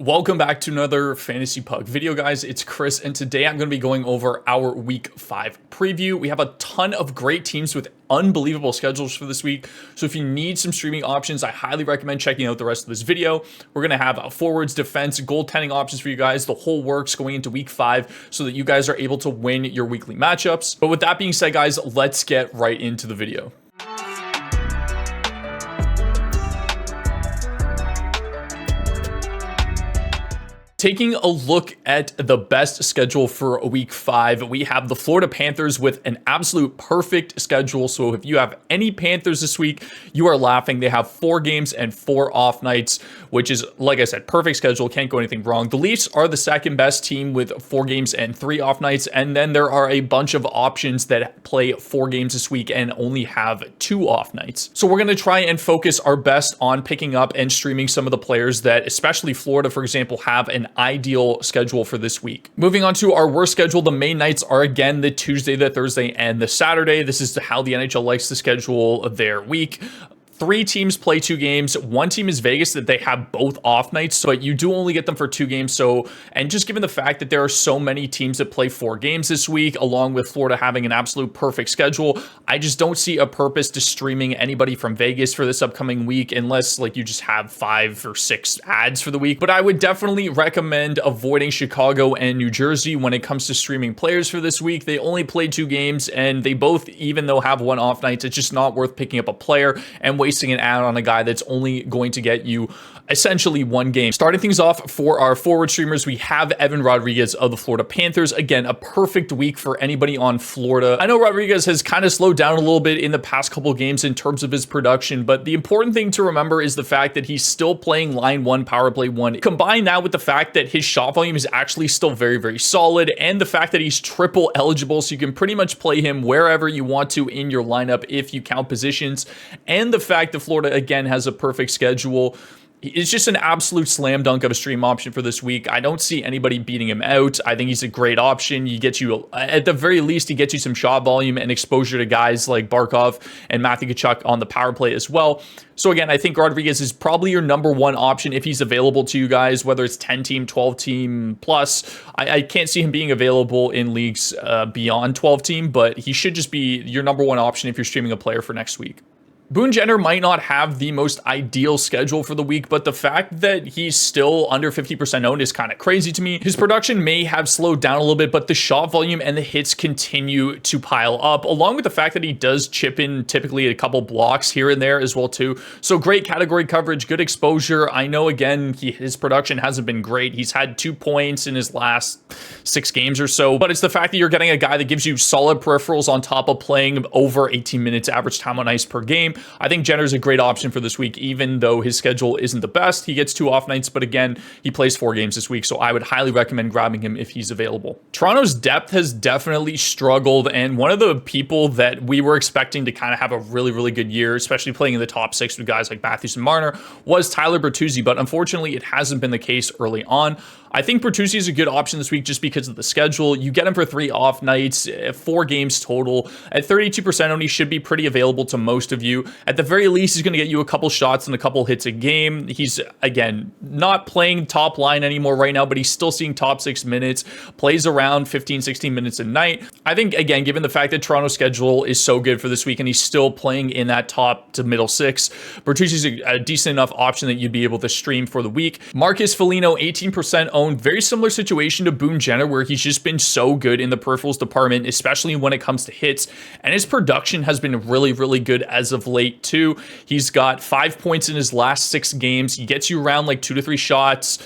Welcome back to another Fantasy Puck video, guys. It's Chris, and today I'm going to be going over our Week 5 preview. We have a ton of great teams with unbelievable schedules for this week, so if you need some streaming options, I highly recommend checking out the rest of this video. We're going to have forwards, defense, goaltending options for you guys, the whole works going into Week 5 so that you guys are able to win your weekly matchups. But with that being said, guys, let's get right into the video. Taking a look at the best schedule for Week 5, we have the Florida Panthers with an absolute perfect schedule. So if you have any Panthers this week, you are laughing. They have 4 games and 4 off nights, which is, like I said, perfect schedule. Can't go anything wrong. The Leafs are the second best team with 4 games and 3 off nights. And then there are a bunch of options that play 4 games this week and only have 2 off nights. So we're going to try and focus our best on picking up and streaming some of the players that, especially Florida, for example, have an ideal schedule for this week. Moving on to our worst schedule, the main nights are again the Tuesday, the Thursday, and the Saturday. This is how the NHL likes to schedule their week. 3 teams play 2 games. 1 team is Vegas that they have both off nights, but you do only get them for 2 games. So, and just given the fact that there are so many teams that play 4 games this week, along with Florida having an absolute perfect schedule, I just don't see a purpose to streaming anybody from Vegas for this upcoming week, unless like you just have 5 or 6 ads for the week. But I would definitely recommend avoiding Chicago and New Jersey when it comes to streaming players for this week. They only played 2 games, and they both, even though have 1 off night, it's just not worth picking up a player and wasting an ad on a guy that's only going to get you essentially 1 game. Starting things off for our forward streamers, we have Evan Rodriguez of the Florida Panthers. Again, a perfect week for anybody on Florida. I know Rodriguez has kind of slowed down a little bit in the past couple games in terms of his production, but the important thing to remember is the fact that he's still playing line 1, power play 1. Combine that with the fact that his shot volume is actually still very, very solid, and the fact that he's triple eligible, so you can pretty much play him wherever you want to in your lineup if you count positions, and the fact that Florida, again, has a perfect schedule. It's just an absolute slam dunk of a stream option for this week. I don't see anybody beating him out. I think he's a great option. He gets you, at the very least, he gets you some shot volume and exposure to guys like Barkov and Matthew Tkachuk on the power play as well. So again, I think Rodriguez is probably your number 1 option if he's available to you guys, whether it's 10-team, 12-team plus. I can't see him being available in leagues beyond 12-team, but he should just be your number 1 option if you're streaming a player for next week. Boone Jenner might not have the most ideal schedule for the week, but the fact that he's still under 50% owned is kind of crazy to me. His production may have slowed down a little bit, but the shot volume and the hits continue to pile up, along with the fact that he does chip in typically a couple blocks here and there as well too. So great category coverage, good exposure. I know, again, his production hasn't been great. He's had 2 points in his last 6 games or so, but it's the fact that you're getting a guy that gives you solid peripherals on top of playing over 18 minutes average time on ice per game. I think Jenner's a great option for this week, even though his schedule isn't the best. He gets 2 off nights, but again, he plays 4 games this week, so I would highly recommend grabbing him if he's available. Toronto's depth has definitely struggled, and one of the people that we were expecting to kind of have a really, really good year, especially playing in the top 6 with guys like Matthews and Marner, was Tyler Bertuzzi, but unfortunately, it hasn't been the case early on. I think Bertuzzi is a good option this week just because of the schedule. You get him for 3 off nights, 4 games total. At 32% owned, he should be pretty available to most of you. At the very least, he's going to get you a couple shots and a couple hits a game. He's, again, not playing top line anymore right now, but he's still seeing top 6 minutes, plays around 15, 16 minutes a night. I think, again, given the fact that Toronto's schedule is so good for this week and he's still playing in that top to middle 6, Bertuzzi's a decent enough option that you'd be able to stream for the week. Marcus Foligno, 18% owned. Very similar situation to Boone Jenner, where he's just been so good in the peripherals department, especially when it comes to hits, and his production has been really, really good as of late too. He's got 5 points in his last 6 games. He gets you around like 2 to 3 shots,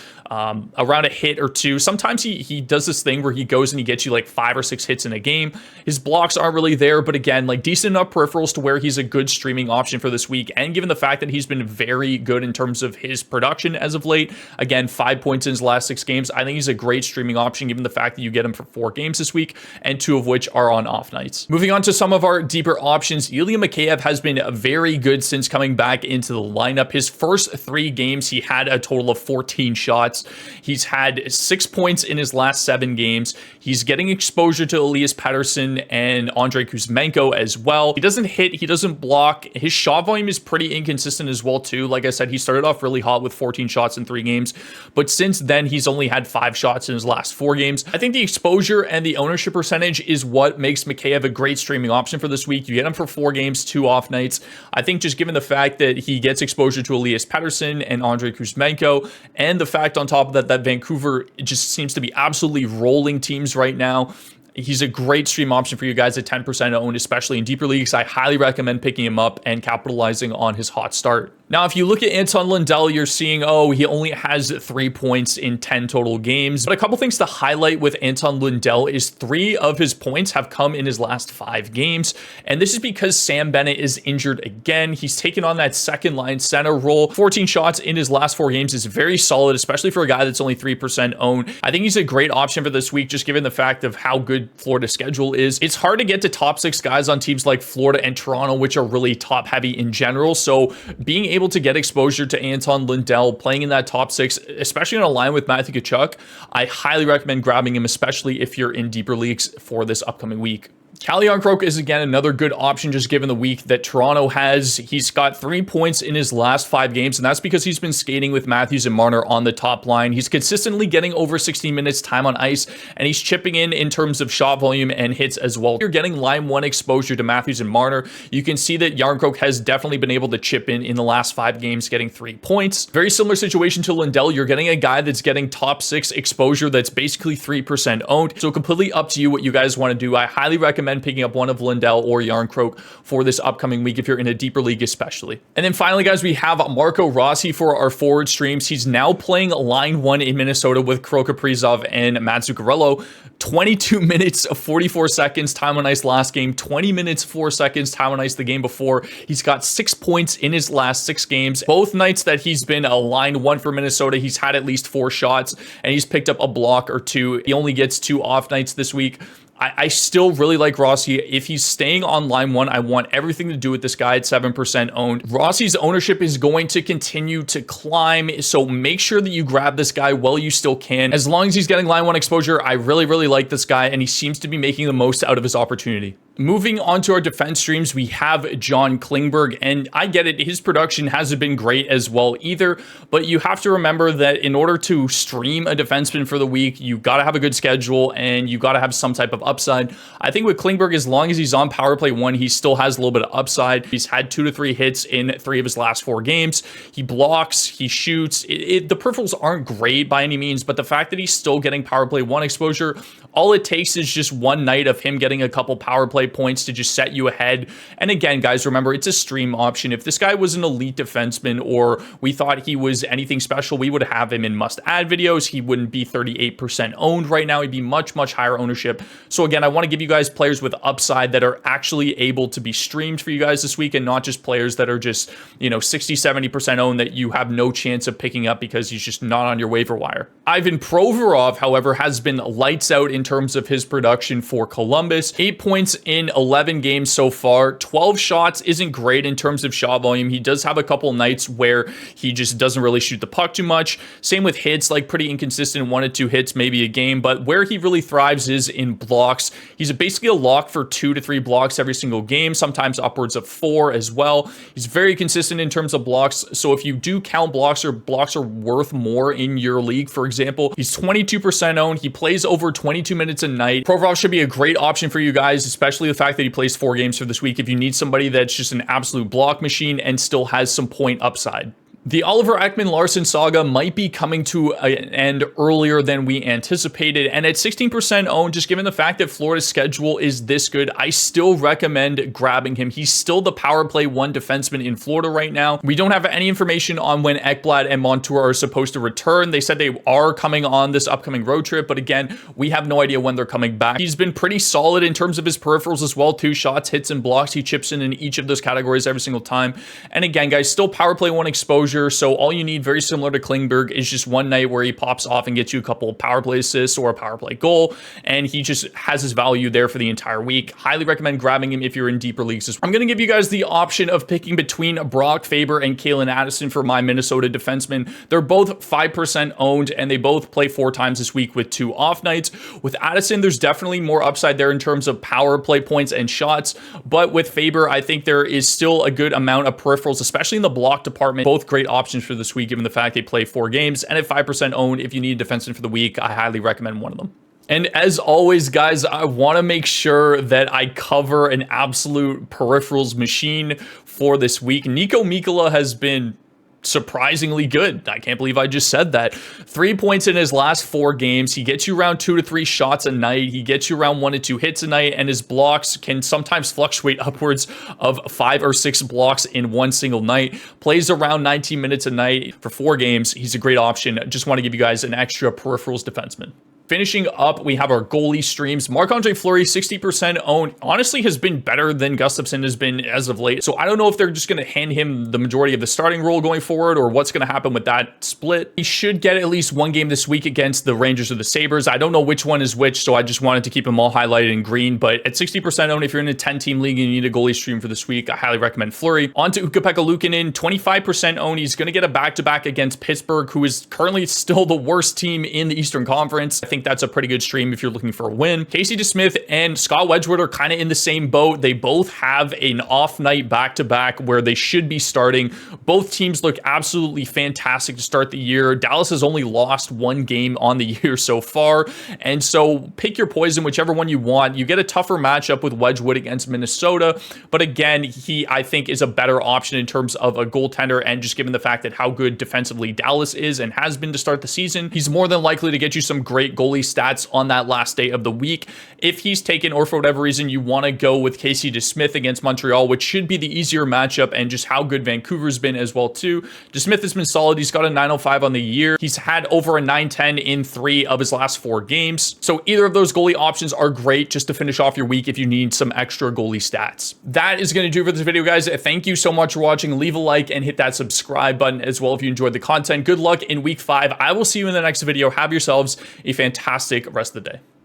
around a hit or 2. Sometimes he does this thing where he goes and he gets you like 5 or 6 hits in a game. His blocks aren't really there, but again, like decent enough peripherals to where he's a good streaming option for this week. And given the fact that he's been very good in terms of his production as of late, again, 5 points in his last 6 games, I think he's a great streaming option given the fact that you get him for 4 games this week, and 2 of which are on off nights. Moving on to some of our deeper options, Ilya Mikheyev has been very good since coming back into the lineup. His first 3 games, he had a total of 14 shots. shots. He's had 6 points in his last 7 games. He's getting exposure to Elias Pettersson and Andrei Kuzmenko as well. He doesn't hit, he doesn't block. His shot volume is pretty inconsistent as well too. Like I said, he started off really hot with 14 shots in 3 games, but since then he's only had 5 shots in his last 4 games. I think the exposure and the ownership percentage is what makes Mikheyev a great streaming option for this week. You get him for 4 games, 2 off nights. I think just given the fact that he gets exposure to Elias Pettersson and Andrei Kuzmenko, and the fact on top of that, that Vancouver just seems to be absolutely rolling teams right now, he's a great stream option for you guys at 10% owned, especially in deeper leagues. I highly recommend picking him up and capitalizing on his hot start. Now, if you look at Anton Lundell, you're seeing, oh, he only has 3 points in 10 total games. But a couple things to highlight with Anton Lundell is 3 of his points have come in his last 5 games. And this is because Sam Bennett is injured again. He's taken on that second line center role. 14 shots in his last 4 games is very solid, especially for a guy that's only 3% owned. I think he's a great option for this week, just given the fact of how good Florida's schedule is. It's hard to get to top 6 guys on teams like Florida and Toronto, which are really top heavy in general. So being able to get exposure to Anton Lundell playing in that top 6, especially on a line with Matthew Tkachuk, I highly recommend grabbing him, especially if you're in deeper leagues for this upcoming week. Calle Jarnkrok is again another good option just given the week that Toronto has. He's got 3 points in his last 5 games, and that's because he's been skating with Matthews and Marner on the top line. He's consistently getting over 16 minutes time on ice, and he's chipping in terms of shot volume and hits as well. You're getting line 1 exposure to Matthews and Marner. You can see that Jarnkrok has definitely been able to chip in the last 5 games, getting 3 points. Very similar situation to Lundell. You're getting a guy that's getting top 6 exposure that's basically 3% owned. So completely up to you what you guys want to do. I highly recommend picking up one of Lundell or Jarnkrok for this upcoming week if you're in a deeper league especially. And then finally, guys, we have Marco Rossi for our forward streams. He's now playing line 1 in Minnesota with Kirill Kaprizov and Matt Zuccarello. 22 minutes of 44 seconds time on ice last game, 20 minutes 4 seconds time on ice the game before. He's got 6 points in his last 6 games. Both nights that he's been a line 1 for Minnesota, he's had at least 4 shots and he's picked up a block or 2. He only gets 2 off nights this week. I still really like Rossi. If he's staying on line 1, I want everything to do with this guy at 7% owned. Rossi's ownership is going to continue to climb, so make sure that you grab this guy while you still can. As long as he's getting line 1 exposure, I really like this guy, and he seems to be making the most out of his opportunity. Moving on to our defense streams, we have John Klingberg, and I get it, his production hasn't been great as well either, but you have to remember that in order to stream a defenseman for the week, you got to have a good schedule and you got to have some type of upside. I think with Klingberg, as long as he's on power play 1, he still has a little bit of upside. He's had 2 to 3 hits in 3 of his last 4 games. He blocks, he shoots. The peripherals aren't great by any means, but the fact that he's still getting power play 1 exposure, all it takes is just one night of him getting a couple power play points to just set you ahead. And again, guys, remember, it's a stream option. If this guy was an elite defenseman or we thought he was anything special, we would have him in must-add videos. He wouldn't be 38% owned right now. He'd be much higher ownership. So again, I want to give you guys players with upside that are actually able to be streamed for you guys this week and not just players that are just, 60-70% owned that you have no chance of picking up because he's just not on your waiver wire. Ivan Provorov, however, has been lights out in terms of his production for Columbus. 8 points in 11 games so far. 12 shots isn't great in terms of shot volume. He does have a couple nights where he just doesn't really shoot the puck too much. Same with hits, like pretty inconsistent, 1 to 2 hits maybe a game, but where he really thrives is in blocks. He's basically a lock for 2 to 3 blocks every single game, sometimes upwards of 4 as well. He's very consistent in terms of blocks, so if you do count blocks or blocks are worth more in your league, for example, he's 22% owned. He plays over 22 minutes a night. Provorov should be a great option for you guys, especially the fact that he plays 4 games for this week if you need somebody that's just an absolute block machine and still has some point upside. The Oliver Ekman-Larsson saga might be coming to an end earlier than we anticipated, and at 16% owned, just given the fact that Florida's schedule is this good, I still recommend grabbing him. He's still the power play 1 defenseman in Florida right now. We don't have any information on when Ekblad and Montour are supposed to return. They said they are coming on this upcoming road trip, but again, we have no idea when they're coming back. He's been pretty solid in terms of his peripherals as well, 2 shots, hits, and blocks. He chips in each of those categories every single time. And again, guys, still power play 1 exposure. exposure. So all you need, very similar to Klingberg, is just one night where he pops off and gets you a couple of power play assists or a power play goal, and he just has his value there for the entire week. Highly recommend grabbing him if you're in deeper leagues. I'm going to give you guys the option of picking between Brock Faber and Kalen Addison for my Minnesota defensemen. They're both 5% owned, and they both play 4 times this week with 2 off nights. With Addison, there's definitely more upside there in terms of power play points and shots, but with Faber, I think there is still a good amount of peripherals, especially in the block department. Both great options for this week, given the fact they play 4 games, and at 5% owned, if you need a defenseman for the week, I highly recommend one of them. And as always, guys, I want to make sure that I cover an absolute peripherals machine for this week. Niko Mikkola has been surprisingly good. I can't believe I just said that. 3 points in his last 4 games. He gets you around 2 to 3 shots a night. He gets you around 1 to 2 hits a night, and his blocks can sometimes fluctuate upwards of 5 or 6 blocks in one single night. Plays around 19 minutes a night for 4 games. He's a great option. Just want to give you guys an extra peripherals defenseman. Finishing up, we have our goalie streams. Marc-Andre Fleury, 60% owned, honestly has been better than Gustafsson has been as of late. So I don't know if they're just going to hand him the majority of the starting role going forward, or what's going to happen with that split. He should get at least 1 game this week against the Rangers or the Sabres. I don't know which one is which, so I just wanted to keep them all highlighted in green. But at 60% owned, if you're in a 10-team league and you need a goalie stream for this week, I highly recommend Fleury. On to Ukko-Pekka Luukkonen, 25% owned. He's going to get a back-to-back against Pittsburgh, who is currently still the worst team in the Eastern Conference. I think that's a pretty good stream if you're looking for a win. Casey DeSmith and Scott Wedgwood are kind of in the same boat. They both have an off night back-to-back where they should be starting. Both teams look absolutely fantastic to start the year. Dallas has only lost 1 game on the year so far, and so pick your poison, whichever one you want. You get a tougher matchup with Wedgwood against Minnesota, but again, he, I think, is a better option in terms of a goaltender, and just given the fact that how good defensively Dallas is and has been to start the season, he's more than likely to get you some great goalie stats on that last day of the week. If he's taken, or for whatever reason you want to go with Casey DeSmith against Montreal, which should be the easier matchup, and just how good Vancouver's been as well too. DeSmith has been solid. He's got a 905 on the year. He's had over a 910 in 3 of his last 4 games. So either of those goalie options are great just to finish off your week if you need some extra goalie stats. That is going to do it for this video, guys. Thank you so much for watching. Leave a like and hit that subscribe button as well if you enjoyed the content. Good luck in week 5. I will see you in the next video. Have yourselves a fantastic rest of the day.